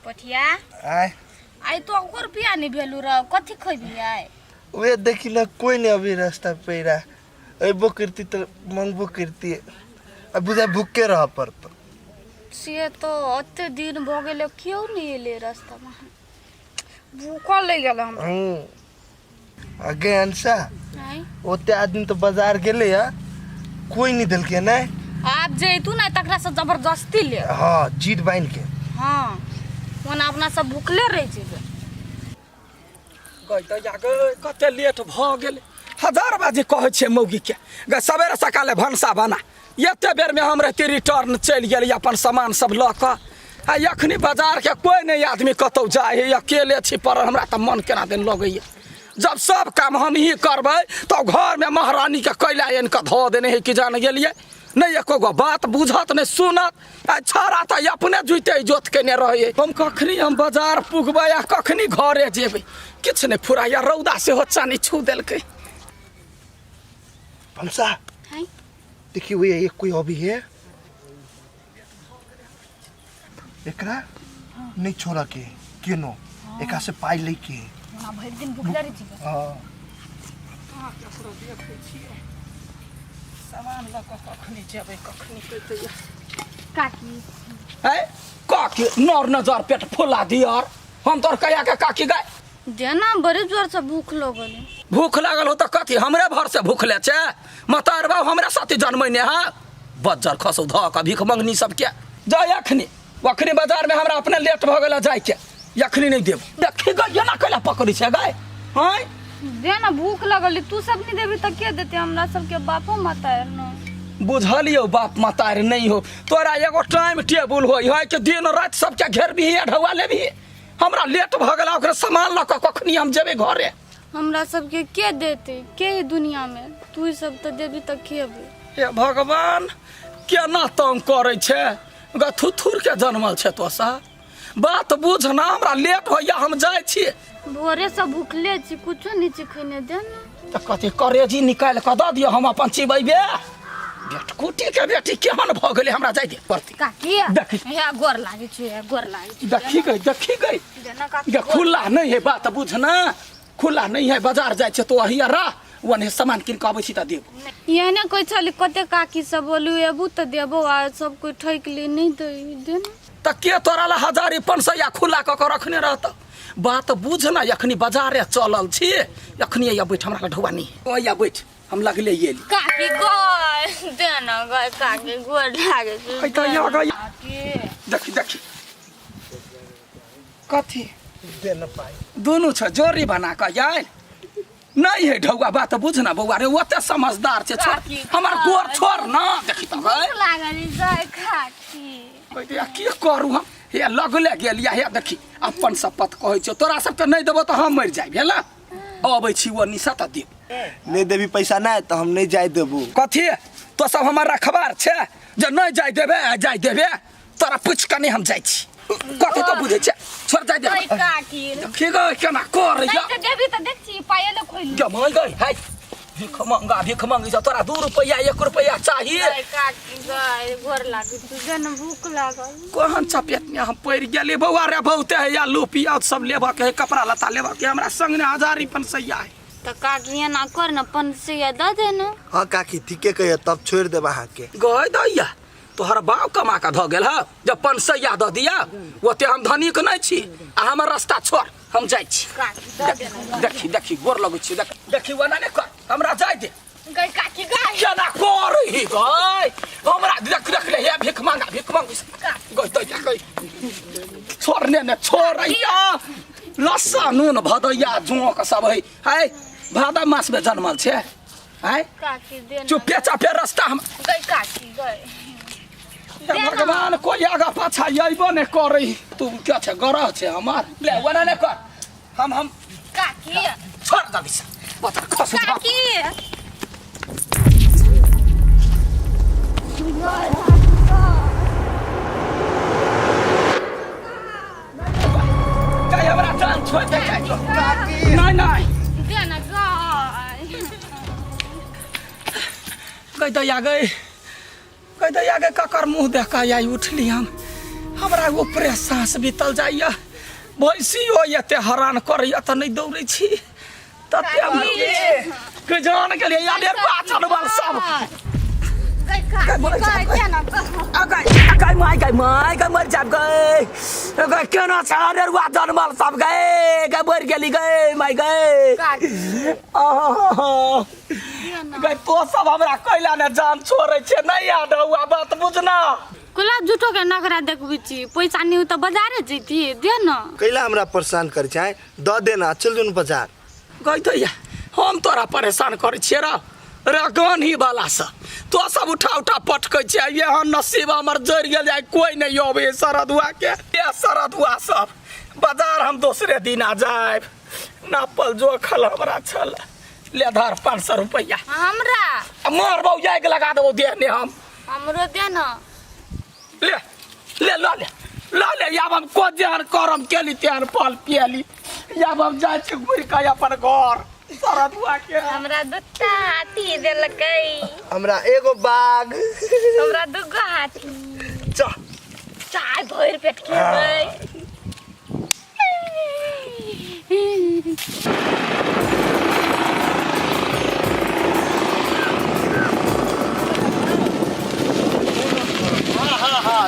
पठिया आय आई तो और रुपया नहीं भेलू र कथी खइबी आई वे देखी ना कोई नहीं अभी रास्ता पेरा अबो करती तो मंगबो करती अब बुझा भूखे रह पर से तो अते दिन भ गेले क्यों नहीं ले रास्ता में भूखल ले गेल हम आगे अंसा आई ओते आदमी तो बाजार गेले या कोई नहीं दल के ना आप जैतू ना तकरा से जबरदस्ती ले हां जीत बाइन के हां वना अपना सब भूखले रह जेबे गई तो जाके कते लेट भ गेले हजार बाजी कहै छे मौगी के ग सवेरे सकाले भनसा बना एते बेर में हम रहती रिटर्न चल गेल अपन सामान सब ल क आ अखनी बाजार के कोई नहीं आदमी कतौ जाए है अकेले छी पर हमरा त मन केना दिन लगैया जब सब काम हम ही करबै तो घर में महारानी के कैला एन के ध देने है कि जान गेलिए नहीं एको गो बात बुझत नहीं सुनत आ छाड़ा त अपने जुते जोत केने रहे हम कखनी हम बाजार पुगबै आ कखनी घरे जेबै किछ नहीं फुराया रौदा से हो चानी छू देलकै हमसा हाय देखी वो एक कोई अभी है एकरा नहीं छोड़ा के केनो एका से पाई ले के ना भर दिन भूखले रह जेबे हां ककरो देखै छियै सामान ल क कखनी जेबै कखनी कइते काकी है काकी नर नजर पेट फुला दियर हम तोर कहिया के काकी गए देना बड़े जोर से भूख लगल भूख लागल हो त कथी हमरे भर से भूखले छे मतारबा हमरा साथी जन्मैने है बज्जर खसौ ध क भीख मंगनी सब के जाय अखनी बाजार में हमरा अपने लेट भ गेला जाय के अखनी नहीं देब देखी गई ना कैला पकड़ी छे गाय हाय देना भूख लगल तू सब नहीं देबी त के देते हमरा सब के बापो मतार न बुझलियो बाप मतार नहीं हो तोरा एगो टाइम टेबल होई है कि दिन रात सब के घेर भी ढवा ले भी हमरा लेट भ गेला ओकरा सामान ल क कखनी हम जेबे घरे हमरा सब के देते के ही दुनिया में तू ही सब त देबी त खेबे हे भगवान केना तंग करे छे ग थुथुर के जन्मल छे तो सा बात बुझ ना हमरा लेट होइया हम जाय छी भोरे से भूखले छी कुछो नहीं चिखने देना त कथि करेजी निकाल क द दियो हम अपन चिबैबे बेटकुटी के बेटी केहन भ गेले हमरा जाय दे परती काकी देखी हे गोर लागे छे गोर लागे छे देखी गई देना काकी ये खुला नहीं है बात बुझ ना खुला नहीं है बाजार जाय छे तो अहिया रा वने सामान किन के आबै छी त देब ये ना कोई छली कते काकी सब बोलू एबू त देबो आ सब कोई ठैक ले नहीं दे देना त के तोरा ला 1500 खुला क रखने रहत बात बुझ ना अखनी बाजारे चलल छी अखनी या बैठ हमरा ढुआ नहीं ओ या बैठ हम लगले ये काकी गोर देना गोर काकी गोर लागे छे है त या गई काकी देखी कथी दे न पाई दोनों छ जोरी बना क आयल नहीं है ढौआ बात बुझ ना बउआ रे ओते समझदार छे छोड़ हमर गोर छोड़ ना देखी त गई लागली जाय काकी कहते की करू हम हे लगले गेलिया हे देखी अपन शपथ कहै छ तोरा सब के नहीं देबो त हम मर जाय भेला अबै छी वो निशा त देब नहीं देबी पैसा ना तो हम नहीं जाय देबू कथी तो सब हमारा खबर छे जे नहीं जाय देबे तोरा पूछ के नहीं हम जाय छी कथी तो बुझे छे छोड़ जाय दे काकी देखी गई केना कर या नहीं देबी त देखछी पायले खोइल जमाई गई है भीख मंगी जा तोरा 2 रुपया 1 रुपया चाहिए काकी गई गोर लागे तू जन भूख लागल कोहन चपेट में हम पड़ गेली बउआ रे बहुते है या लुपिया सब लेबा के कपड़ा लता लेबा के हमरा संग ने 1000 है त काकी ना कर न 500 द देना हां काकी ठीके कहिए तब छोड़ देबा हां के गई दैया तोहर बाप कमा के ध गेल ह जब 500 द दिया ओते हम धनिक नहीं छी आ हमर रास्ता छोड़ हम जाय छी देखी गोर लगै छी देखी वना ने कर हमरा जाय दे गई काकी गई केना कर ही गई हमरा देख ले हे भीख मांग गई दैया गई छोड़ने ने छोड़ैया लस्सा नून भदैया जोक सब है भादा मास में जन्मल छे है काकी देना चुपे चापे रास्ता हम गई काकी गई भगवान कोई आगा पाछा आइबो ने करै तू क्या छे गरह छे हमार ले वना ने कर हम काकी छोड़ दबी से बता खस काकी काय हमरा जान छोड़ दे काकी नहीं देना गई कह दया गए ककर मुंह देखा आई उठली हम हमरा ऊपरे सांस बीतल जाइए भैंसियो एते हैरान करैया तऽ नहीं दौड़ै छी तते के जान गेलिए या डेरवा चलबल सब गाय मर जाब गए केना छ डेरवा जनमल सब गए मर गेली गए माय गए गए तो सब हमरा कैला ने जान छोड़ै छै नहीं याद हुआ बात बुझना कोला झूठो के नगरा देखबी छी पैसा नहीं तो बाजारे जैती दे न कैला हमरा परेशान कर चाहे द देना चल जोन बाजार गई तो हम तोरा परेशान करे छियै रे गानी वाला से तो सब उठा पटकै छै यहाँ नसीब हमर जड़ गेल जाय कोई नहीं अबे सरदुआ के सरदुआ सब बाजार हम दूसरे दिन आ जाए नापल जोखल हमरा छल ले धर 500 रुपया हमरा मारबौ जाग लगा देबौ देने हमरो दे न ले याब हम को जान करम केली त्यान पल पियली याब हम जाय छी घुर के अपन घर सरदुआ के हमरा दुटा हाथी देलकै हमरा एगो बाघ हमरा दुगो हाथी चाय भर पेट खेबै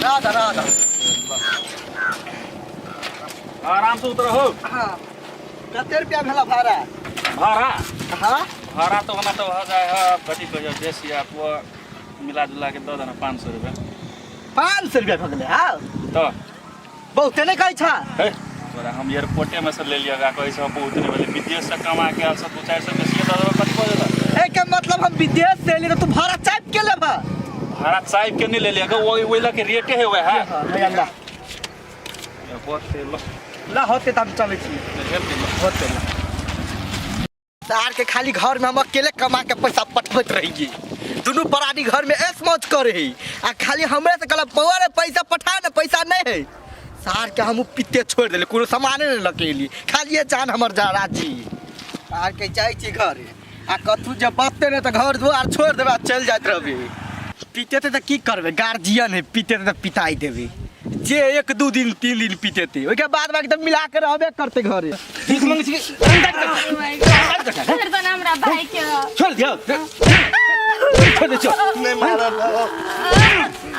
राधा राधा आराम से उतर हो कते रुपया भेला भाड़ा भाड़ा हाँ भाड़ा तो होना तो हो जाए है कथी कहियो देसी आपको मिला जुला के दो देना 500 रुपया 500 रुपया भऽ गेलै हाँ तो बहुते नहीं कहै छा हे तोरा हम एयरपोर्टे में से ले लिया कहै छै बहुत नहीं बोले विदेश से कमा के आल सब 200-400 बेसी दे देबे कथी बोल देला ए के मतलब हम विदेश से ले तो भाड़ा चाप के लेबा भाड़ा साहिब के नहीं ले लिया वो ला के रेटे है वह है नहीं अल्लाह एयरपोर्ट से ला होते त हम चलै छी होते सार के खाली घर में हम अकेले कमा के पैसा पठबैत रही दुनू परानी घर में ऐश मौज करे आ खाली हमरे से कहला बउआ रे पैसा पठा ना पैसा नहीं है सार के हम पित्ते छोड़ देले कोनो सामाने नहीं लकेली खाली ये जान हमर जा राजी सार के जाय छी घर आ कथु जब बत्ते ने त घर दुआर छोड़ देबा चल जात रहबे पीते त की करबे गार्जियन है पीते त पिटाई देबे जे 1-2 दिन 3 दिन पीते थे ओके बाद बाकी तो मिला के रहबे करते घरे ठीक मंग छी छोड़ दो ना हमरा भाई के छोड़ दियो छोड़ दे नहीं मारा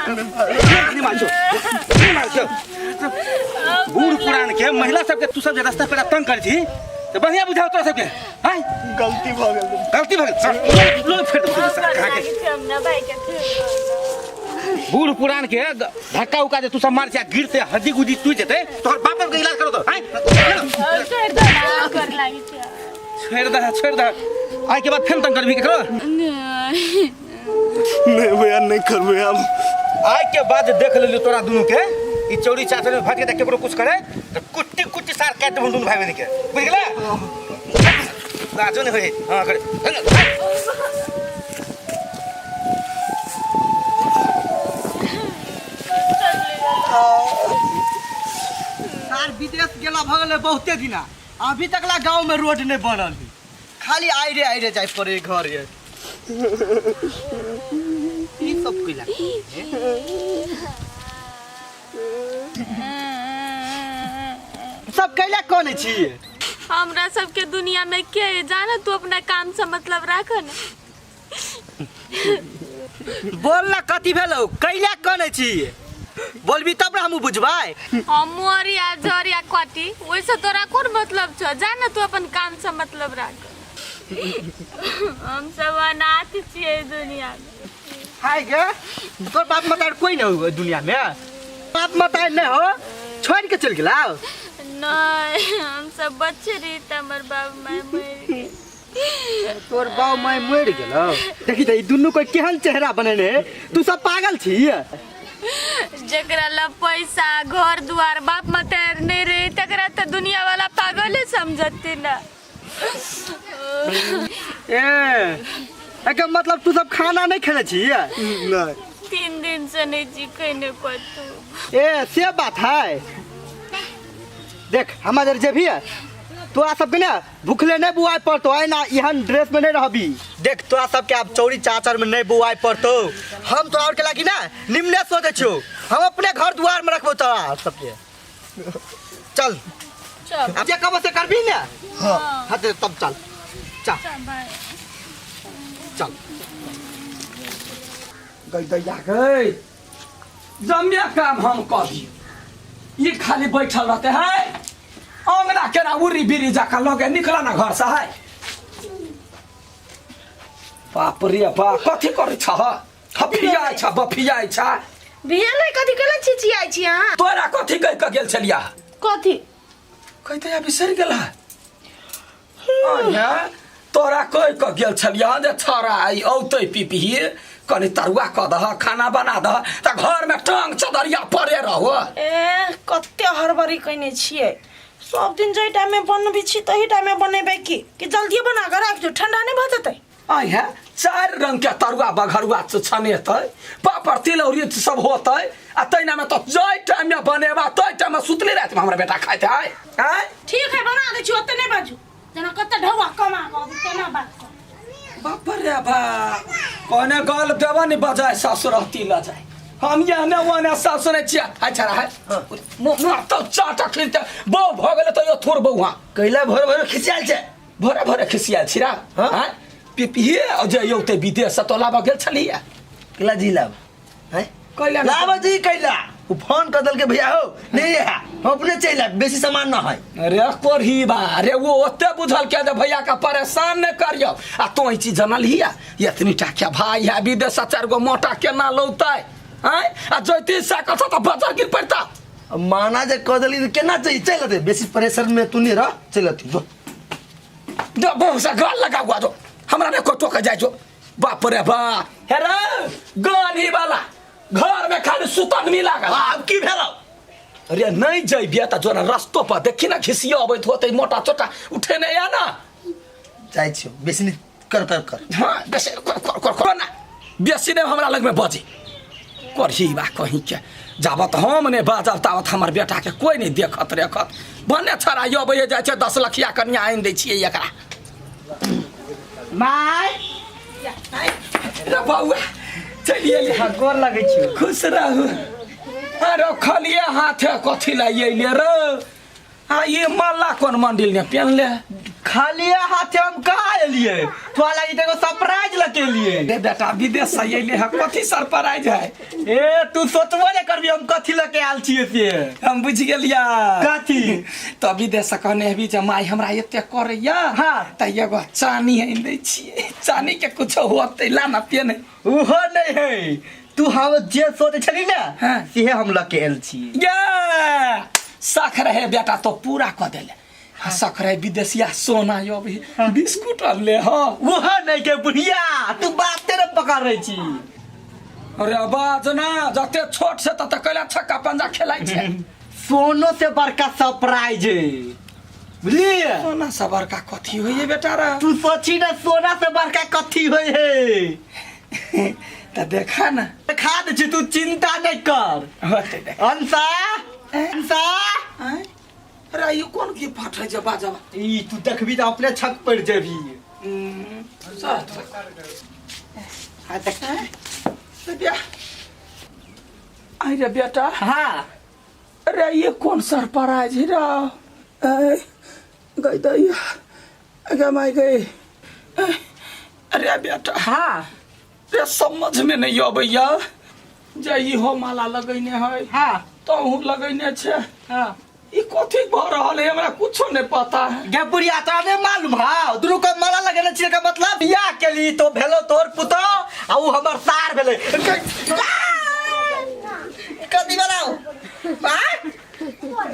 नहीं मारो बूढ़ पुरान के महिला सब के तू सब रास्ता पे तंग कर छी तो बढ़िया बुझाओ तोरा सब के हां गलती भ गेल लो फेर दे कहां के हमरा भाई के बूढ़ पुरान के धक्का उका दे तू सब मार जा गिरते हड्डी गुडी टूट जेते तोहर बाप के इलाज करो तो हैं छोड़ दो ना कर लागी छोड़ दे आई के बाद फिर तंग करबी करो नहीं भैया नहीं करबे हम आई के बाद देख लेली तोरा दुनु के ई चौड़ी चाचर में भाग के देख केकरो कुछ करे तो कुट्टी सार काट दे दुनु भाई बहन के बुझ गेला राजो ने होई हां करे सार विदेश गेला भगले बहुते दिना अभी तक ला गांव में रोड नहीं बनल खाली आइ रे जाय पड़े घर ये ई सब कइला सब कैला कोन छी हमरा सबके दुनिया में के जाने तू अपना काम से मतलब राख न बोल ना कथी भेलो कैला कोन छी बोलबी तब ना हम बुझबाई हमरिया झरिया कटी वैसे तोरा कोन मतलब छ जाने तू अपन काम से मतलब राख हम सब अनाथ छिए दुनिया में हाय गे तोर बाप मतार कोई नहीं हो दुनिया में बाप मतार नहीं हो छोड़ के चल गेला नहीं हम सब बच्चे रही त हमर बाप माय मर गए तोर बाप माय मर गेलो देखी त ई दुनु कोई केहन चेहरा बनेने तू सब पागल छी जकरा ला पैसा घर दुआर बाप मतार नहीं रही तकरा त दुनिया वाला पागल है समझते ना एके मतलब तू सब खाना नहीं खेले छी नहीं 3 दिन से नहीं जी कहने को तू से बात है देख हमारे जे भी है तोरा सबके ना भूखले नहीं बुआई पड़तो है ना यहाँ ड्रेस में नहीं रहबी देख तोरा सबके अब चौड़ी चाचर में नहीं बुआई पड़तो हम तोरा और के लागी ना निम्ने सोचे छो हम अपने घर द्वार में रखबो तोरा सबके। चल चल अब जे कब से करबी ना। हां हां तब चल चल भाई चल। दैया गई जमिया काम हम कभी ये खाली बैठल रहते हैं अंगना केना उरी बिरी जाकर लगे निकला ना घर से है। बाप रे बाप कथी करे छ हफिया छ बफिया छ बियाले कथी केला छिचियाइ छी अहाँ तोरा कथी कह के गेल छलिया कथी कहते या बिसर गेला आया तोरा कह के गेल छलिया जे छरा आई औतै पिपही कनी तरुआ क दह खाना बना दह त घर में टांग चदरिया पड़े रहो। ए कते हरबरी कइने छियै सब दिन जै टाइम में बनबी छी तही टाइम में बनेबै की जल्दी बना के राख दो ठंडा नहीं भ जतै। आया 4 रंग के तरुआ बघरुआ छनेतै पापड़ तिलौरी सब होतै आ तैना में तो जय टाइम में बनेबा तै टाइम में सुतले रात में हमरा बेटा खाइत है हैं। ठीक है बना दे छी ओते नहीं बाजू जना कते ढौआ कमा के केना बात कर। बाप रे बा कोने गल देवा नहीं बजाय ससुरती ल जाए हम यहाँ ने वने ससुर छिया अच्छा है मु तो चाटा खिलते बौ भ गेले त यो थोर बौहा कैला भोर भोर खिसियाल छे भरे भरे खिसियाल छिरा हैं पिपिए अजय योते विदेश तो लाबा गेल छलिया कैला जिला है कैला लाबा जी कैला वो फोन कर दल के भैया हो नहीं है हम अपने चला बेसी सामान ना है। अरे कोरही बा रे वो ओते बुझल के भैया का परेशान न करियो आ तो ई चीज जानल हिया इतनी टाकिया भाई है विदेश 4 गो मोटा केना लौतै हैं आ जैती सा कथा त बाजार गिर पड़ता माना जे कदली केना चाहिए चलते बेसी प्रेशर में तू नहीं रह चलती जो बहुत सा गाल लगा हुआ जो हमरा ने को टोक जाय जो बाप रे बा हेरा गानी वाला घर में खाली सुतन मिला गल अब की भेलो अरे नहीं जइबे त जोना रास्तो पर देखी ना खिसिया अबैत होतै मोटा चोटा उठे नहीं या ना जाय छियो बेसी नहीं कर हां बेसी कर ना बेसी ने हमरा लग में बजे करही बा कहीं के जाबत हम ने बाजब तावत हमर बेटा के कोई नहीं देखत रेखत बने छरा यो बहे जाय छै 10 लखिया कन्या आइन दै छियै एकरा माय रे बौआ चलिए गोर लगे छियो खुश रहू अरे खलिए हाथे कथी लाइले रे आ ये माला कोन मंदिर ने पहन ले खाली हाथे हम कहाँ एलिए तोरा लगी देखो सरप्राइज लगे लिए रे बेटा विदेश से अइले है कथी सरप्राइज है ए तू सोचबो नहीं करबी हम कथी लेके आल छिए से हम बुझ गेलिया कथी तो विदेश से कहने भी जे माई हमरा एते करैया हाँ। त एगो चानी आइन दै छियै चानी के कुछ होतै ला ना पेने उहो नहीं है तू हम जे सोचे छली ना हाँ। सेहे हम लेके आल छिए ये सख रहे बेटा तो पूरा क देले सख रहे विदेशिया सोना यो भी बिस्कुट ले हां उहो नहीं के बुढ़िया तू बात तेरे पकड़ रही छी अरे बाज ना जते छोट से तते कैला छक्का पंजा खेलाइ छै सोनो से बड़का सरप्राइज है बुझलिए सोना से बड़का कथी होइए बेटा रे तू सोची ना सोना से बड़का कथी होय है त देखा ना खा दे छी तू चिंता नहीं कर होते देख अंसा अंसा अरे ये कौन की फट है जब बाजा ई तू देखबी तो अपने छक पड़ जेबी आ देख बेटा आई रे बेटा हाँ अरे ये कौन सरप्राइज है रे गई दैया अगे माई गई अरे बेटा हाँ रे समझ में नहीं अबैया जे ई हो माला लगैने है हाँ तो हूँ लगैने छे हाँ ई कथी भ रहल है हमरा कुछो नहीं पता है गे बुढ़िया तो नहीं मालूम है दुनू को माला लगेले छिए का मतलब बियाह के लिए तो भेलो तोर पुतो आ उ हमर सार भेले कथी बनाओ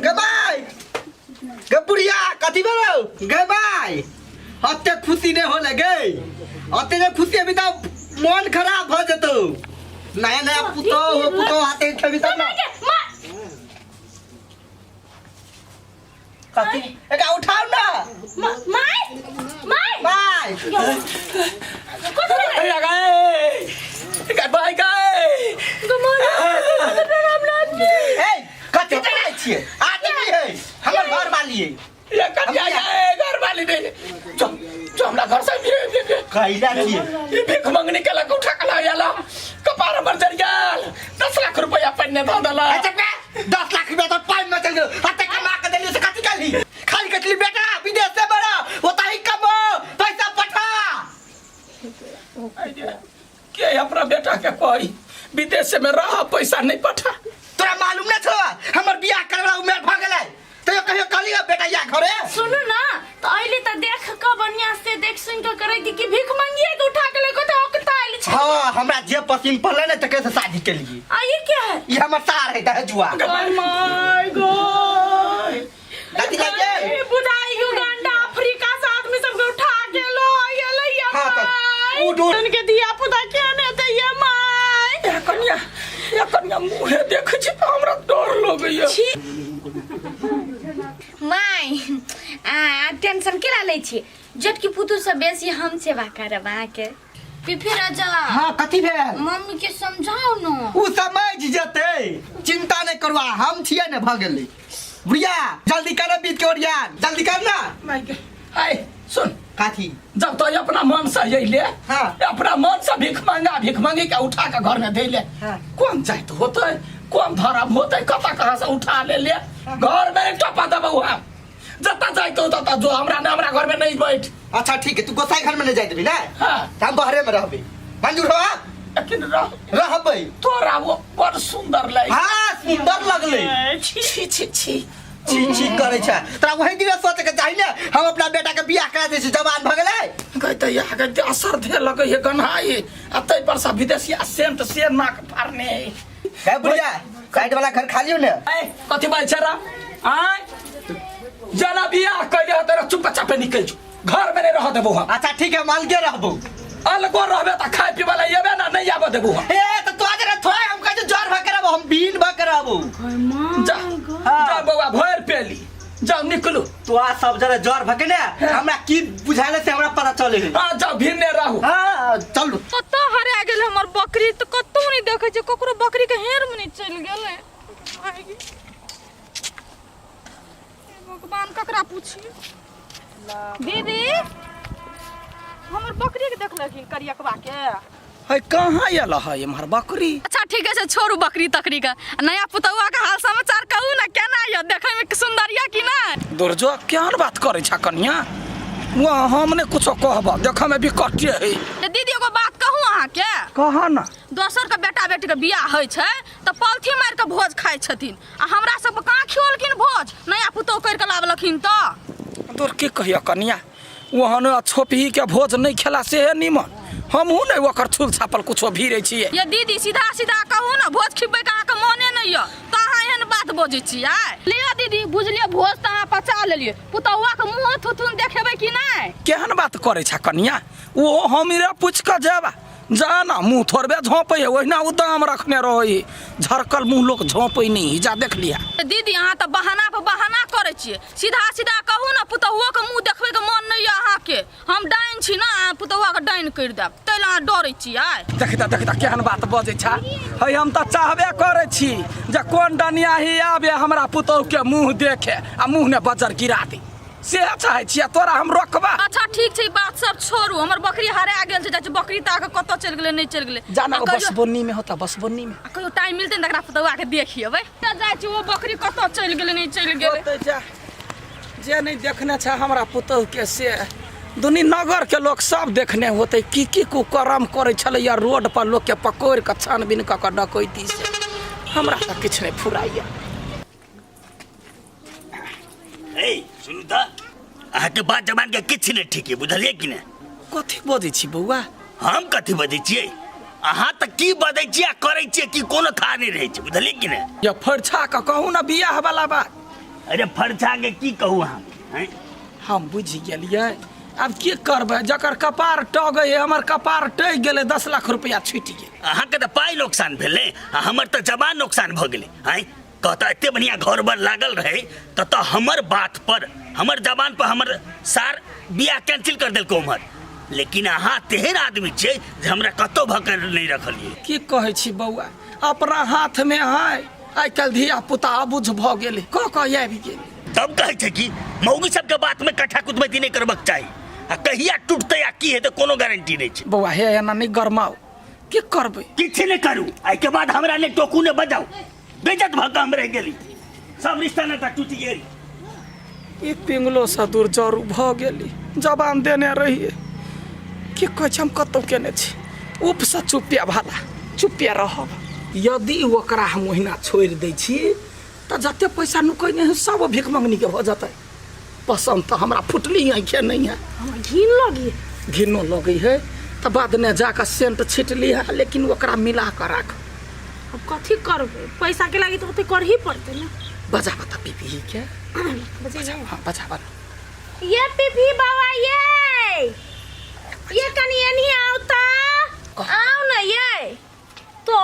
गे भाई गे बुढ़िया कथी बनाओ गे भाई अते खुशी नहीं होले गे अते जे खुशी अभी तो मन खराब हो जतो नया नया पुतो हाथे खेबी त ना कथी एका उठाओ ना माय बाय अरे गए बाय गए ए कथी चढ़ाई छिए आदमी है हमर घर वाली है ये कन्या है घर वाली नहीं तो हमरा घर से कैला छिए ये भीख मंगनी के लग उठा के ला याला कपार पर जर गेल 10 लाख रुपया पन्ने द दला अच्छा बे 10 लाख रुपया तो पाइन में चल गयो हते कमा के देली से कथि काली खाली कथली बेटा विदेश से बड़ा ओता ही कमो पैसा पठा के अपना बेटा के कोई विदेश में रह पैसा नहीं पठा तोरा मालूम न छो हमर बियाह करला उमेर भ गेलै तो कहियो कहली बेटा या घरे सुन ना तो अइले त देख क बढ़िया से देख सुन के करे कि भीख मंगिए के उठा के लेको तो ओकताइल छ हां हमरा जे पसिन पड़ले न त कैसे शादी के लिए आ ये क्या है ये हमर सार है दहजुआ माय गॉड कथि लगे ये बुढ़ाई युगांडा अफ्रीका से आदमी सब उठा के लो ये ले ये हां तो उठ उनके दिया पुता के ने त ये माय या कन्या मुहे देख छी तो हमरा डर लगैया माय टेंशन केला लै छी जटकी पुतु से बेसी हम सेवा करबा के फिर राजा हां कथि भेल मम्मी के समझाओ न उ समझ जते चिंता नहीं करवा हम छिए न भ गेली बुढ़िया जल्दी कर बीत के ओरिया जल्दी कर ना माय हाय सुन काथी जब तो अपना मन से अइले हाँ। अपना मन से भीख मांगी के उठा के घर में देले हाँ। कौन जाइत होते कौन धर्म होते कता कहां से उठा ले घर में टपा दबौ हम जता जाइत हो तता जो हमरा घर में नहीं बैठ अच्छा ठीक है तू गोसाई घर में नहीं जाइत भी ना हां हम बहरे में रहबे मंजूर हो लेकिन रहबे तोरा वो बड़ सुंदर लगे हां सुंदर लगले छी छी छी छी करे छ तोरा वही दिन सोच के चाहि ना हम अपना बेटा के बियाह करा दे छी जवान भ गेलै कहते यहाँ के असर दे लगे ये गन्हाई अतै पर सब विदेशी सेंट से नाक फाड़ने है बुढ़िया साइड वाला घर खाली हो ना ए कथि बाल छरा आय जना बियाह कइले ह तेरा चुपचाप निकल जो घर में नहीं रह देबो हम अच्छा ठीक है माल के रहबो अलगो रहबे त खाए पी वाला येबे ना नहीं आबे देबो हम ए तो तू आज रे थोड़ा हम कहे जोर भ करब हम बीन भ करब जा जा बउआ भर पेली जाओ निकलो तो आ सब जरा जोर भ के ना हमरा की बुझाले से हमरा पता चले हां जाओ भिरने रहू हां चल कत्तो हरा गेल हमर बकरी त कत्तो नहीं देखे छै ककरो बकरी के हेर में नहीं चल गेलै भगवान ककरा पूछिए दीदी हमर बकरी के देखलखिन करियकवा के है कहां आयल है हमर बकरी अच्छा ठीक है छोड़ू बकरी तकरी का नया पुतौआ के हाल समाचार कहू ना केना ये देखे में सुंदरिया कि ना दुर्जो केहन बात करे छ कन्या वो हमने कुछो कहबा देखे में भी कटिए है ये दीदी एगो बात कहू अहाँ के कहा ना दोसर के बेटा बेटी के बियाह होइ छै त पलथी मार के भोज खाइ छथिन आ हमरा सब कहाँ खियोलखिन भोज नया पुतौ कर के लावलखिन त तोर के कहिया कन्या वहन छोपही के भोज नहीं खेला से है निमन हमहू नहीं ओकर छुल छापल कुछो भीरे छिए ये दीदी सीधा सीधा कहू ना भोज खिबै के अहाँके मोने नहीं य त अहाँ एहन बात बजै छियै लिया दीदी बुझलिए भोज त अहाँ पचा लेलिए पुतौआ के मुंह थुथुन देखेबै कि नहीं केहन बात करे छ कन्या वो हमरे पूछ के जाबा जाना मुंह थोड़बे झोंपे ओहिना उदाम रखने रही झरकल मुंह लोग झोंपे नहीं जा देख लिया दीदी अहाँ त बहाना पर बहाना करे छियै सीधा सीधा कहू ना पुतौआ के मुंह देखबै के मन नहीं य अहाँ के हम डाइन छी ना पुतौआ के डाइन कर देब तैला अहाँ डरै छियै देखता केहन बात बजे छ है हम त चाहबे करे छी जे कोन डनिया ही आबे हमरा पुतौ के मुंह देखे आ मुंह ने बजर गिरा दे से चाहे छिया तोरा हम रोकबा अच्छा ठीक छै बात सब छोड़ू हमर बकरी हरा गेल छै जाय बकरी ता के कत चल गेलै नहीं चल गेलै जाना बस बन्नी में होता बस बन्नी में कहियो टाइम मिलते न तकरा पुतौआ के देखिएबै जाय छी वो बकरी कत चल गेलै नहीं चल गेलै जे नहीं देखने छ हमरा पुतौ के से दुनी नगर के लोग सब देखने होते की कुकर्म करे छले या रोड पर लोग के पकड़ के छानबीन क के डकैती से हमरा त किछ नहीं फुराइया ए सुनु त अहाँके बात जबान के किछ नहीं ठीक है बुझलिए कि नहीं कथी बजै छी बौआ हम कथी बजै छियै अहाँ त की बजै छियै करै छियै कि कोनो था नहीं रहै छै बुझलिए कि नहीं या फरछा के कहू ना बियाह वाला बात अरे फरछा के की कहू अहाँ हैं हम बुझ गेलिए अब की करबै जकर कपार टगै हमर कपार टै गेलै 10 लाख रुपया छुटि गेल अहाँके त पाई नुकसान भेलै आ हमर त जबान नुकसान भ गेलै हैं कहता एते बढ़िया घर बर लागल रहे त हमर बात पर हमर जबान पर हमर सार बियाह कैंसिल कर देलको उमर लेकिन अहाँ तेहन आदमी छियै जे हमरा कतो भकर नहीं रखलिए की कहै छी बौआ अपना हाथ में है आइ काल्हि धिया पुता अबुझ भ गेलै क आबि गेल तब कहै छै कि मौगी सबके बात में कट्ठा कुदमती नहीं करबक चाही आ कहिया टूटतै आ की हेतै कोनो गारंटी नहीं छै। बौआ हे एना नहीं गरमाओ की करबै किछु नहीं करू आई के बाद हमरा ने टोकू ने बजाऊ बेइज्जत भ के हम रह गेली सब रिश्ता नाता टूटि गेल। ई पिंगलो से दूर जरू भ गेली जबान देने रहिए की कहै छै हम कतौ केने छी उप से चुपिया भाला चुपिया रहब। यदि ओकरा हम ओहिना छोड़ि दै छी तऽ जते पैसा नुकै नहीं सब भीख मंगनी के भ जतै। पसंद तो हमरा फुटली आँखें नहीं है घिन लगी घिनो लगे है तो बाद में जाकर सेंट छिटली है लेकिन ओकरा मिला कर राख। अब कथी करबै पैसा के लागी तो ओते कर ही पड़ते ना। बजा बता पीपी के बजा हाँ बजा बता ये पीपी बाबा ये कनिया नहीं आवता आओ ना ये तो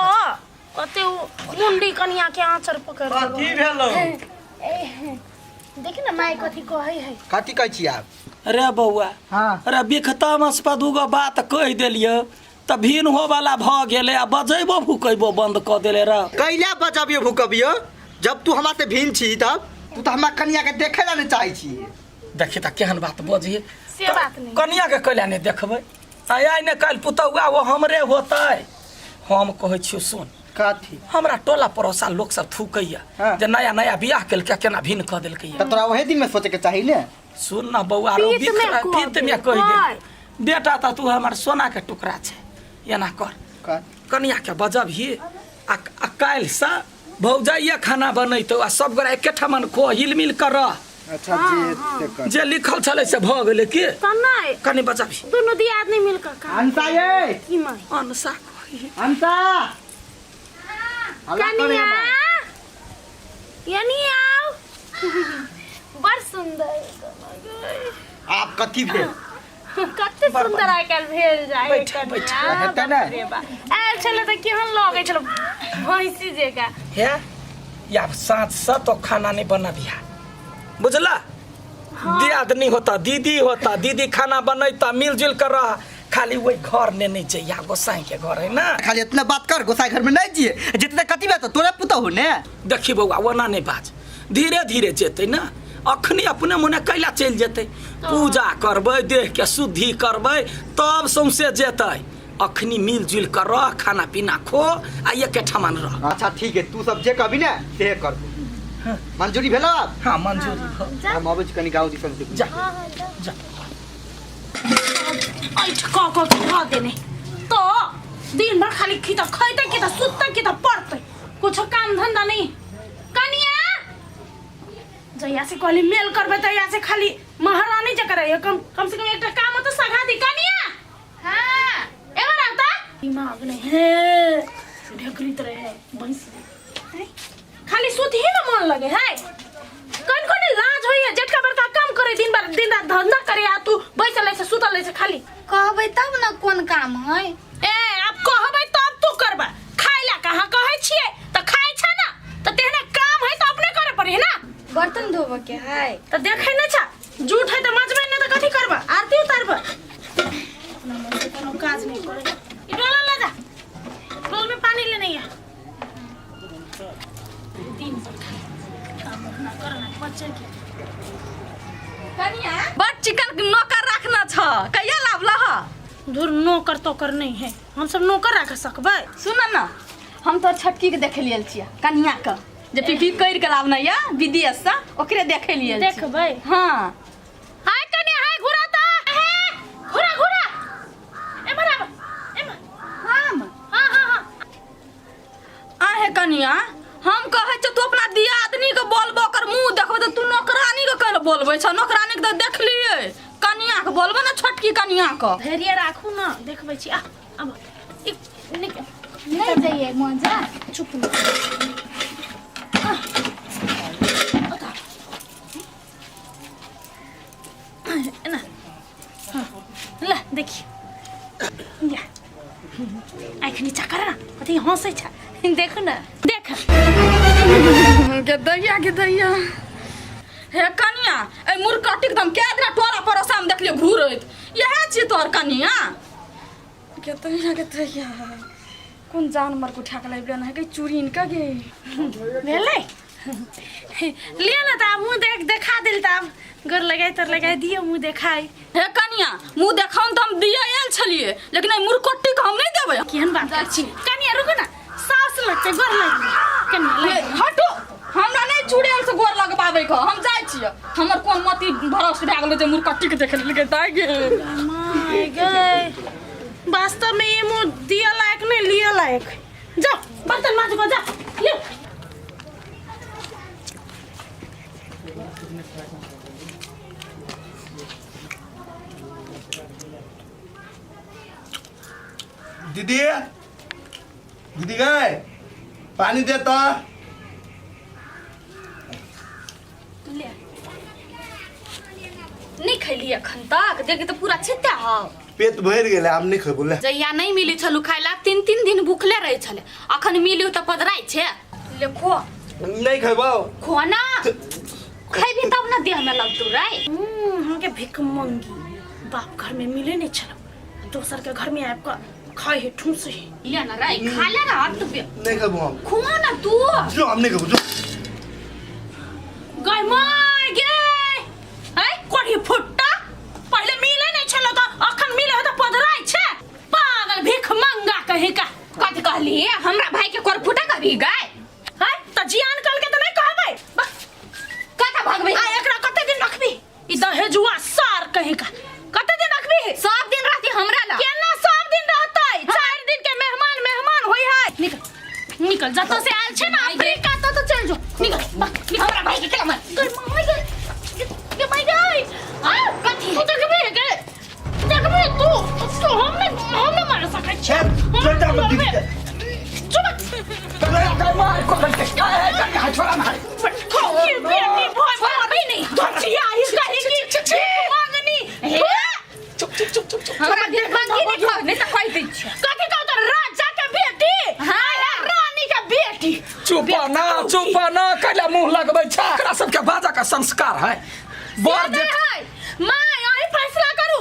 कते मुंडी कनिया के आंचर पकड़ कथी भेलो देखि ना माय कथी कहै है कथी कहै छी आप? अरे बउआ हाँ अरे बिखतामस पर दूगो बात कह दिलियो त भीन हो वाला भ गेले आ बजेबो भुकैबो बंद क देले रे। कैला बजाबियो भूकबियो जब तू हमरा से भिन छी तब तू तो हमरा कनिया के देखे ला नहीं चाहे छी। देखी त केहन बात बजिए से बात नहीं कनिया के कैला नहीं देखबै आइ ने काल पुतौआ वो हमरे होतै। हम कहै छी सुन कथी हमरा टोला पड़ोसा लोग सब थूकैया हाँ। जे नया नया बियाह केलकै केना भिन क देलकै। त तोरा वही दिन में सोचे के चाहिए ने। सुन ना बउआ रो पीत में कह पीत में कह दे बेटा त तू हमर सोना के टुकड़ा छै एना कर कनिया के बजब ही आ काल्हि से भौजाइया खाना बनैतो आ सब गोरा एके ठमन खो हिलमिल कर रह। अच्छा जे लिखल छलै से भ गेलै की कनाय कनी बजाबी दोनों दियाद नहीं मिलकर का अंसा ये की माय अनसा कही अंसा कनिया यानी आओ बड़ सुंदर आप कथी भेल कते सुंदर आइ काल भेल जाय बैठ, बैठ। हेतै ने? आयल छले त केहन लगे छल भैंसी जेका हे या साँझ से तो खाना नहीं बना दिया बुझला। दियाद नहीं होता दीदी खाना बनैता मिलजुल कर रह खाली वही घर ने नहीं चाहिए गोसाई के घर है ना। खाली इतना बात कर गोसाई घर में नहीं जिए जितने कथी बात तोरे पुता हो ने। देखी बउआ ओना नहीं बाज धीरे धीरे जेते ना अखनी अपने मने कैला चल जेते पूजा करबै देह के शुद्धि करबै तब सौंसे जेते। अखनी मिलजुल कर रह खाना पीना खो आ एक ठमन रह। अच्छा ठीक है तू सब जे कहबी ने से कर मंजूरी भेलो आप? हाँ मंजूरी हम अबै छी कनी गाँव दिसन से। जा जा ऐठ क खा देने तो दिन भर खाली खिता खैते कि त सुत्ते कि त पड़ते कुछ काम धंधा नहीं। कनिया जया से कहली मेल करबे त या से खाली महारानी जे करे कम से कम एकटा काम तो सगा दी। कनिया हां एवर आता दिमाग नहीं है ढकलित रहे भैंसी खाली सुत ही ना मन लगे है कौन लाज होई है जेठका बड़का काम करे दिन रात धंधा करे आ तू बैसल से सुतल से खाली कहबै तब न कोन काम है। ए अब कहबै तब तू करबा खाइला कहां कहै छिए त खाइ छ ना त तेहने काम है त अपने करे पड़ी है ना। बर्तन धोबे के है त देखे न छ झूठ है त मजबे न त कथी करबा आरती उतारबा अपना मन से कोनो काज नहीं करे। ई डोला ले जा डोल में पानी ले नहीं है दिन भर काम ना करना बच्चे के कनिया बड़ चिकन नौकर रखना छ कहिया लावला ह। दूर नौकर तोकर नहीं है हम सब नौकर रख सकबै। सुन न हम तो छटकी के देखे लियल छियै कनिया के जे पीपी कर के लावना या विदेश से ओकरे देखे लियल देखबै हां हाय कनिया हाय घुराता है घुरा ए बराबर ए हम हां आहे कनिया हम कहै छ तू अपना दियादनी के बोलबो कर मुंह देखबो त तू नौकरानी के कहले बोलबै छ नौकरानी के त देख लिए कनिया के बोलबो ना छोटकी कनिया के धैर्य राखू ना देखबै छी अब नहीं जाइए मजा चुप ना ला देखी या आँख नीचा कर ना अथी हंसै छ देख ना देख के दैया हे कनिया ए मुरकटिक दम के दिन टोला परोसा में देखलिए घूरत यह छी तोर कनिया के दैया कौन जानवर को उठा के लाइब्रेन है के चूरी इनका गे भेलै ले ना त मुंह देखा दिल त गोर लगाई तर लगाई दियो मुंह देखाई हे कनिया कनिया मुंह देखाउन तो हम दिए आयल छलिए लेकिन ए मुरकोट्टी के हम नहीं देबै केहन बात कर छी कनिया रुको ना सास लगते गोर लगी कनिया हटो हमरा नहीं चुड़ैल से गोर लगबाबै को हम जाय छियै हमर कोन मति भरोस भए गेलै जे मुरकोट्टी के देखे लगे दाय गे माय गए वास्तव में ये मुंह दिया लायक नहीं लिया लायक जा बर्तन माज को जा ले दीदी दीदी गए पानी देता ले नहीं खैली अखन तक देख तो पूरा छित्ता हो पेट भर गेले हम नहीं खेबो ले जहिया नहीं मिली छलु खाइला 3-3 दिन भूखले रहे छले अखन मिलियो त पदराई छे ले खो नहीं खेबो खो ना खैबी तब ना देह में लगतु रे हमके भिख मंगी बाप घर में मिले नहीं चलो दोसर के घर में आपका खाए है ठूस है ले ना रे खा ले ना हाथ पे नहीं खेबो हम खो ना तू जो हम नहीं खेबो जो गाय माय गे है कोड़ी फुट्टा पहले मिले नहीं चलो तो अखन मिले हो तो पदराई छे पागल भिख मंगा कहे का कथि कहली हमरा भाई के कोर फुटा कभी गाय है त जियान कल के तो नहीं कहबै कथा भगबै आ एकरा कते दिन रखबी ई दहेजुआ सार कहे का कते दिन रखबी सब दिन रहती हमरा ला केना सब दिन रहतै 4 दिन के मेहमान होई है निकल निकल जतो से आयल छे ना अफ्रीका तो चल जो निकल हमरा भाई के केला मार कर माय गे के माय गे आ कथि तू देखबे तू हमने मार सकै छे चल जा मत दीदी चुप मार को छोड़ा मार खोकी बेटी भोय भी नहीं धचिया इस कहेगी मांगनी चुप हमरा दिन मांगी नहीं खा नहीं त खाई दै छै कथि कहत राजा के बेटी हां रानी के बेटी चुप ना कला मुंह लगबै छ एकरा सबके बाजा का संस्कार है बर जे है मां यही फैसला करू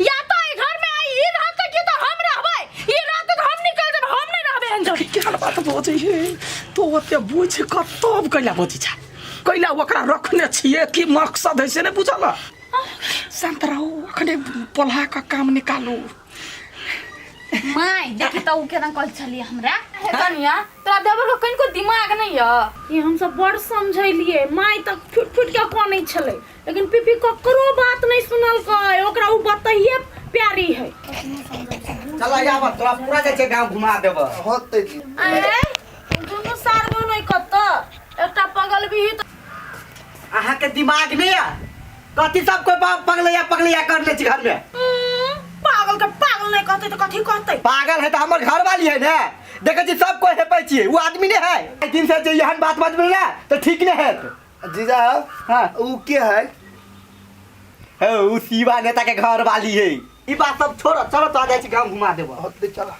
या तो ई घर में आई ई रात तक तो हम रहबै ई रात तक हम निकल जब हम नहीं रहबै अंदर केहन बात बोझै है तो ओते बुझ क तब कैला बोझै छ कैला ओकरा रखने छिए की मकसद है से नहीं बुझल शांत रहो अखने पोल्हा का काम निकालू माय देखि त उ केना कल छली हमरा हे कनिया तोरा देवर को कनको दिमाग नहीं है ये हम सब बड़ समझैलिए माई तक फुट के कोनै छले लेकिन पीपी ककरो बात नहीं सुनल कै ओकरा उ बतइए प्यारी है चला आब तोरा पूरा जे छै गांव घुमा देब होते अरे दोनों सार बो नहीं कत एकटा पगल भी त अहाँ के दिमाग नहीं है कथि सब कोई पगलैया कर ले छी घर में पागल के पागल नहीं कहते तो कथि कहते पागल है तो हमर घर वाली है ना देखे छी सब कोई हेपै छी वो आदमी नहीं है एक दिन से जे यहन बात बजबै ना तो ठीक नहीं है जीजा हां ऊ के है ऊ शिवा नेता के घर वाली है ई बात सब छोड़ चलो तो आ जाय छी गांव घुमा देब होते चला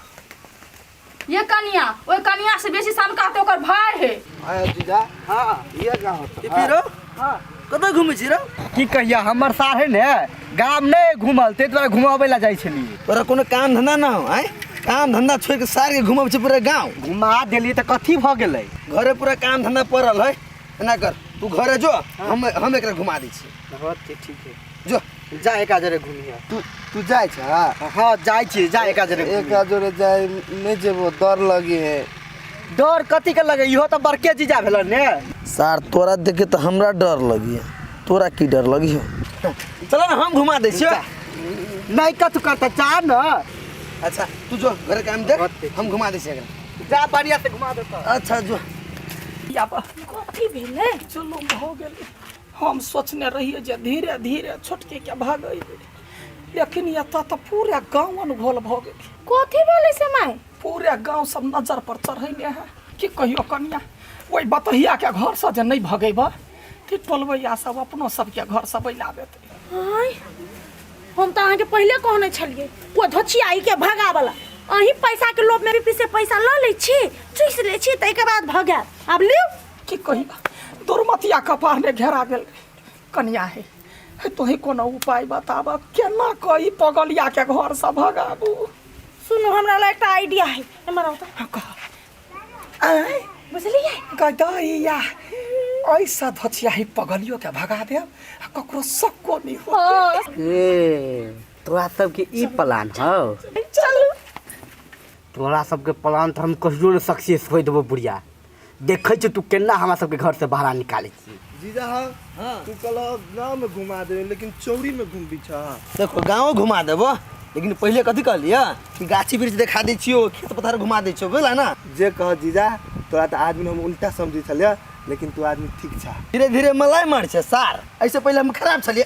ये कनिया ओए कनिया से बेसी सनका तो ओकर भाई है आया जीजा हां ये गांव होता फिरो हां कतऽ घुमै छी रे की कहिया हमर सार है ने गाम नहीं घुमल ते तोरा घुमाबै ला जाय छली तोरा कोनो काम धंधा ना हो आय काम धंधा छोड़ के सार के घुमब छै पूरा गांव घुमा देली त कथि भ गेलै घरे पूरा काम धंधा पड़ल है एना कर तू घरे जो हम एकरा घुमा दै छी होते ठीक है जो जा एका जरे घुमिया तू जाय छ हां जाय छी जा एका जरे एक जोरे जाय नहीं जेबो डर लगे है डर कथि के लगे इहो त बड़के जीजा भेलन ने सार तोरा देखे तो हमरा डर लगी है तोरा की डर लगी हो चलो ना हम घुमा दै छी नहीं कथु करता चाह न अच्छा तू जो घर काम देख हम घुमा दे एकरा जा बढ़िया से घुमा देता अच्छा जो या कथि भेले चलो हो गेलै हम सोचने रहिए जे धीरे धीरे छोटके के भागै लेकिन एतऽ तऽ पूरा गाँव अनघोल भऽ गेल कथि भेले से माय पूरे गाँव सब नजर पर चढ़ैने है कि कहियो कनिया ओहि बतहिया के घर से जे नहीं भगेब कि टोलबैया सब अपनो सबके घर से बैला देते हाय हम त अहाँ के पहले कहने छलिए वो धचियाई के भगा वाला अही पैसा के लोभ में भी पीछे पैसा ल ले छी चुइस ले छी तै के बाद भगा अब लियो कि कहिया दुर्मतिया कपार ने घेरा गेल कनिया है तोही कोनो उपाय बताब केना कई पगलिया के घर से भगाबू सुनो हमरा ला एकटा आइडिया है हमरा त आय बुझलिए गदैया ऐसा धचिया ही पगलियो के भगा दे ककरो सक्को नहीं हो ए तोरा सबके ई प्लान हौ चलू तोरा सबके प्लान तो हम कहियो न सक्सेस होई देबो बुढ़िया देखै छ तू केना हमरा सबके घर से बाहर निकालै छी जीजा हाँ तू कल गाँव में घुमा दे लेकिन चौरी में घूम छा देखो गाँव घुमा देबो लेकिन पहले कथी कहलिए कि गाछी वृक्ष देखा दै छियो खेत पथार घुमा दै छियो बुझला ना जे कह जीजा तोरा तो आदमी हम उल्टा समझी छलिए लेकिन तू आदमी ठीक छा धीरे धीरे मलाई मार छे सार ऐसे पहले हम खराब छलिए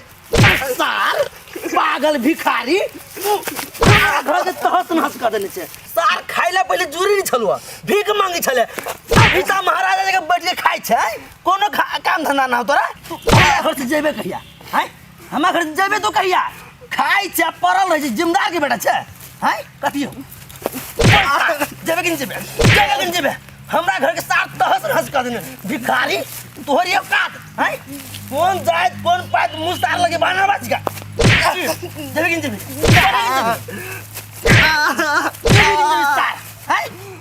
सार पागल भिखारी घर के तहस नहस कर देने छे सार खाइला पहले जरूरी नहीं छलुआ भीख मांगी छले अभी ता महाराजा जगह बैठ के खाइ छै कोनो काम धंधा ना हो तोरा हमरा घर से जेबे कहिया हैं हमरा घर से जेबे तो कहिया खाइ छै परल रह छै जिम्मेदार के बेटा छै हैं कथि हो जेबे कि नहीं जेबे हमरा घर के साथ तहस नहस कर देने भिखारी तोहर ये काट हैं कौन जात कौन पात मुस्तार लगे बानर बाज का जेबे कि नहीं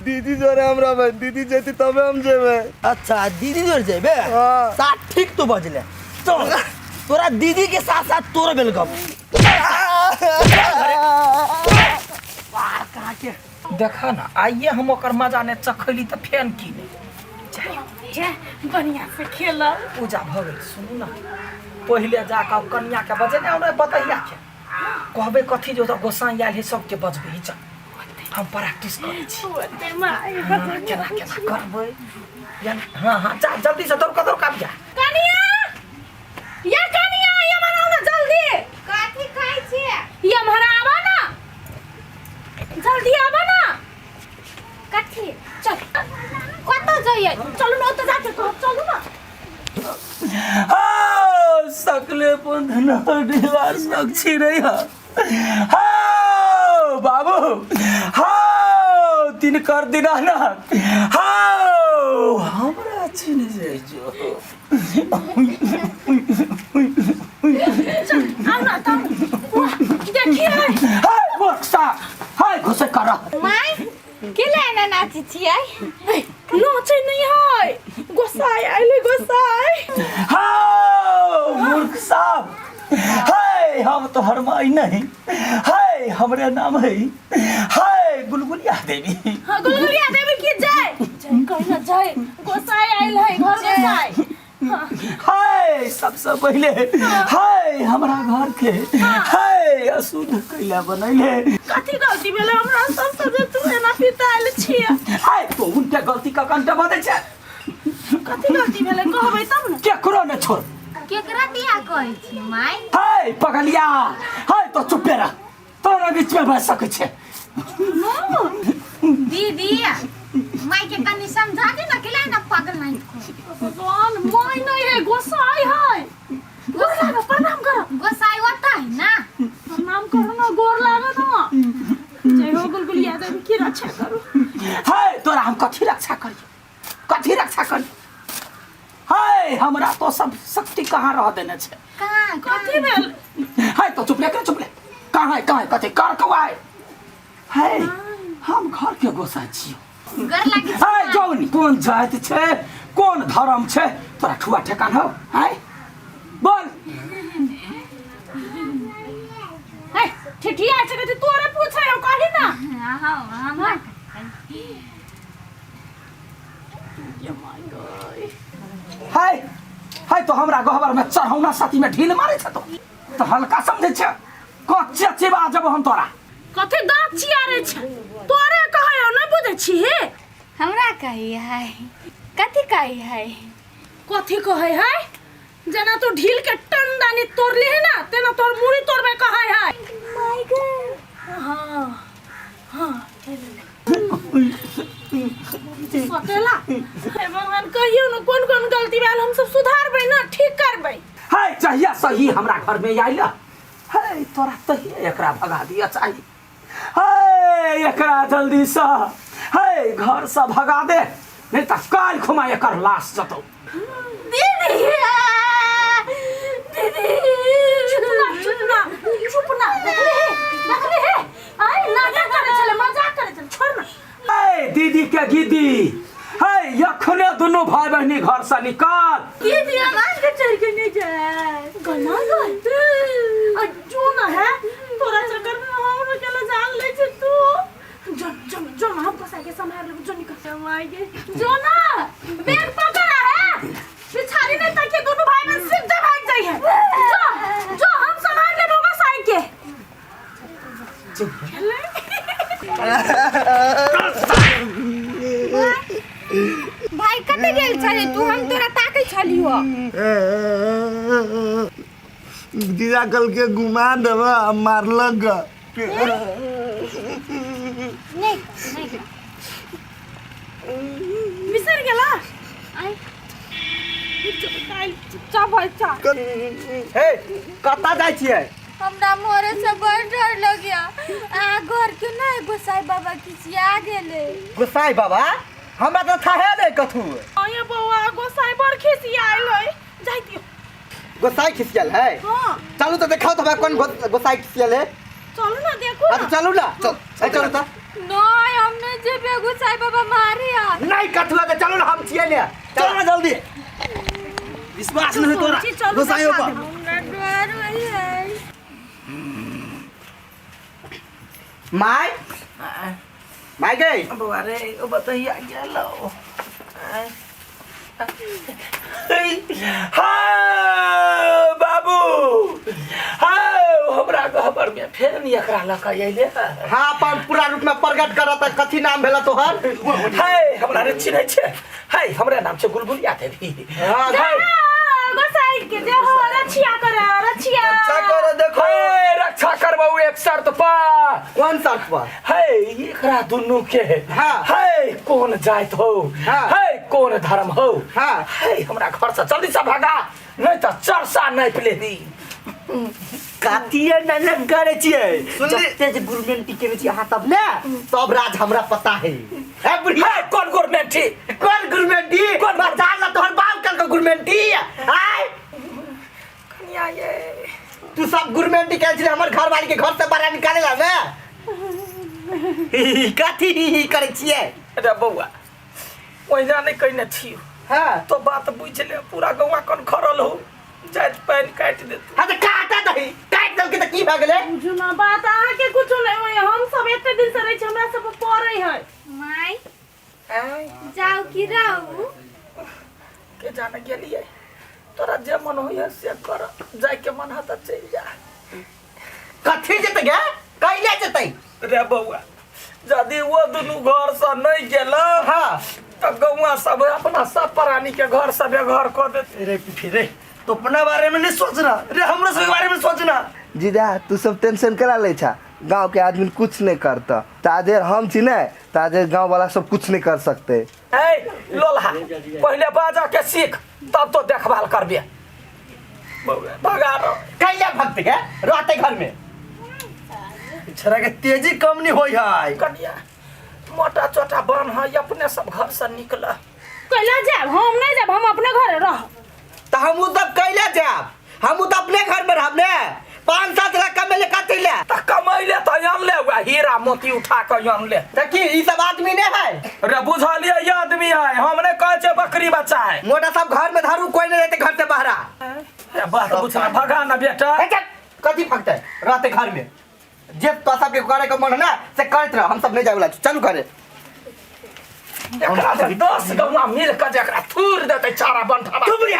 दीदी जोरे हमरा में दीदी जेती तबे हम जेबे अच्छा दीदी जोरे जेबे साथ ठीक तो बजले तो तोरा दीदी के साथ साथ तोरा वेलकम कहां के देखा ना आइए हम ओकर मजा ने चखैली त फेन की हे बढ़िया से खेला पूजा भ गेल सुनू ना पहिले जाके कन्या के बजे ने हमरा बतैया के कहबे कथी जो त गोसाई आइल है सबके बजबे ही चल हम प्रैक्टिस करै छी ओते माय केना केना करबै यार हां जा जल्दी से दौड़ जा कनिया ये कनिया ये मनाओ ना जल्दी काठी खाइ छी ये हमरा आवा ना जल्दी आवा ना काठी चल कत जाइए चलू ना तो जाके तो चलू ना हां सकले बंधन दीवार साक्षी रही हां बाबू हां दिन कर दिना ना हां हमरा चिन जाय जो आओ ना तो देखिए हाय बक्सा हाय घुसे कर माय के लेना नाची छियै नाचे नहीं है गोसाई आइले गोसाई हां मूर्ख साहब हाय हम तो हरमाई नहीं हाय हमरे नाम है हाय गुलगुलिया देवी हां गुलगुलिया देवी की जय जय कहना जय गोसाई आइल है घर गोसाई हाय सबसे पहले हाय हमरा घर के हाय अशुद्ध कैला बनैले कथी गलती भेले हमरा सब सब तू एना पिताइल छियै हाय तो उनके गलती का कंटे बदै छै कथी गलती भेले कहबै तब न केकरो न छोड़ केकरा दिया कहै छी माय हाय पगलिया हाय तो चुप रह तोरा बीच में बस सकै छै दीदी माय के कनी समझा दे ना केला ना पागल नहीं भगवान माय नहीं है गोसाई है गोसाई को प्रणाम करो गोसाई होता है ना प्रणाम करो ना गोर लागो ना जय हो गुलगुलिया देवी की रक्षा करो हाय तोरा हम कथी रक्षा करी हाय हमरा तो सब शक्ति कहाँ रह देने छै कहां कथी भेल हाय तो चुप ले कहाँ है कथी कर कवाय हाय हम घर के गोसाई छियो गर लागी हाय जौन कोन जात छै कोन धर्म छै तोरा ठुआ ठेकान हो हाय बोल है ठिठिया छै कि तोरे पूछै हो काहे ना हां हम हाय हाय तो हमरा गहबर में चढ़ौना साथी में ढील मारे छ तो हल्का समझे छ कच्चे चिबा जब हम तोरा कथी दांत चियारे छै तोरे कहै हो नहीं बुझै छी हमरा कही है कथी कही है कथी कहै है जना तू ढील के टंडानी तोड़ली है ना तेना तोर मुड़ी तोड़बे कहै है माय गॉड हां हां सतेला हे भगवान कहियो न कोन कोन गलती भेल हम सब सुधारबै ना ठीक करबै हाय चाहिए सही हमरा घर में आइल हाय तोरा तही एकरा भगा दिया चाहिए हाय एकरा जल्दी से हाय घर से भगा दे नहीं तो काल खुमा एकर लाश जतो दीदी दीदी चुप ना देखले है आई नाटक करे चले मजाक करे चले छोड़ ना हाय दीदी के गिद्दी हाय यखने दोनों भाई बहनी घर से निकाल दीदी आवाज के चढ़ के नहीं जाए गना गल जो ना है तोरा भाई कते गेल छले तू हम तोरा ताकै छली हो जीजा कल के घुमा देबा मारलक नहीं बिसर गेला आई चुपचाप भाई चा हे कता जाइ छियै हमरा मोरे से बड़ डर लगिया आ घर के नहीं गोसाई बाबा किसिया गेले गोसाई बाबा हमरा त थाहे नै कथु आया बौआ गोसाई बड़ खिसिया आइल है जाई दियो गोसाई खिसियल है हां चलू त देखाओ त कौन गोसाई खिसियल है चलो ना देखो आ तो चलू ना चल चलू त नहीं हमने जे गोसाई बाबा मारे आ नहीं कथुआ त चलू ना हम छियै ने चल ना जल्दी विश्वास नहीं तोरा गोसाई बाबा हमरा डर होई है माय माय गई बउआ रे ओ बताइया गेलो हाँ बाबू हाँ हमरा गहबर में फेर नहीं एकरा लका अइले हाँ अपन पूरा रूप में प्रकट करत कथी नाम भेला तोहर हाय हमरा रे चिन्है छै हाय हमरा नाम छै गुलगुलिया देवी हां गोसाई के जे हो रछिया अच्छा करो देखो हाय रक्षा करबौ एक शर्त पर कौन शर्त पर हाय एकरा दुनु के हाँ। हाय कौन जात हो हाँ। हाय कौन धर्म हो हाँ। हाय हमरा घर से जल्दी से भागा नहीं तो चरसा नहीं पले दी कातिए ननन करे छियै सुनली? जते जे गुरमेंटी केने छी अहाँ तब ने सब राज हमरा पता है बुढ़िया हाय कौन गवर्नमेंट कौन गुरमेंटी कौन बता ना तोहर बाप कल का गुरमेंटी आय कनिया ये तू सब गुरमेंटी कहै छी हमर घर वाली के घर से बाहर निकाले ला ने कथी करे छियै अरे बउआ ओहिना नहीं कहने छियो हां तो बात बुझ ले पूरा गौवा कौन खरल हो जात पैन काट दे हां त काटा दही काट दल के त की भ गेलै जुना बात आहा के कुछ नहीं होय हम सब एते दिन से रह हमरा सब पड़ै है माई जाओ कि रहू के जाने गेलिए तोरा जे मन होय से कर जाय के मन हत चल जा कथी जेते गे कइले जेते रे बउआ यदि वो दुनु घर से नहीं गेला हां तो गौवा सब अपना सब प्राणी के घर सब घर कर देते रे फिरे तो अपना बारे में नहीं सोचना रे हमरा सब के बारे में सोचना जीजा तू सब टेंशन करा ले छा गांव के आदमी कुछ नहीं करता तादेर हम छी ने तादेर गांव वाला सब कुछ नहीं कर सकते ए लोलहा पहले बाजा के सीख तब तो देखभाल करबे बउआ भगा रो कइले भक्त के रहते घर में छरा के तेजी कम नहीं होई है कनिया मोटा चोटा बन है अपने सब घर से निकला कैला जाब हम नहीं जाब हम अपने घरे रह त हमहु तब कइले जाब हमहु त अपने घर में रहब ने 5-7 लाख कमेले कथी ले त कमैले त यान ले हुआ हीरा मोती उठा के यान ले त की ई सब आदमी ने है रे बुझलिए ये आदमी है हमने कहे छे बकरी बच्चा है मोटा सब घर में धरू कोई नहीं रहते घर से बाहर ए बात बुझना भगा ना बेटा कथी फकते रहते घर में जे तो सब के करे के मन है ना से करत रह हम सब नहीं जावला चलू करे एकरा 10 गौवा मिल के जकरा थूर देते चारा बंठा चुप रे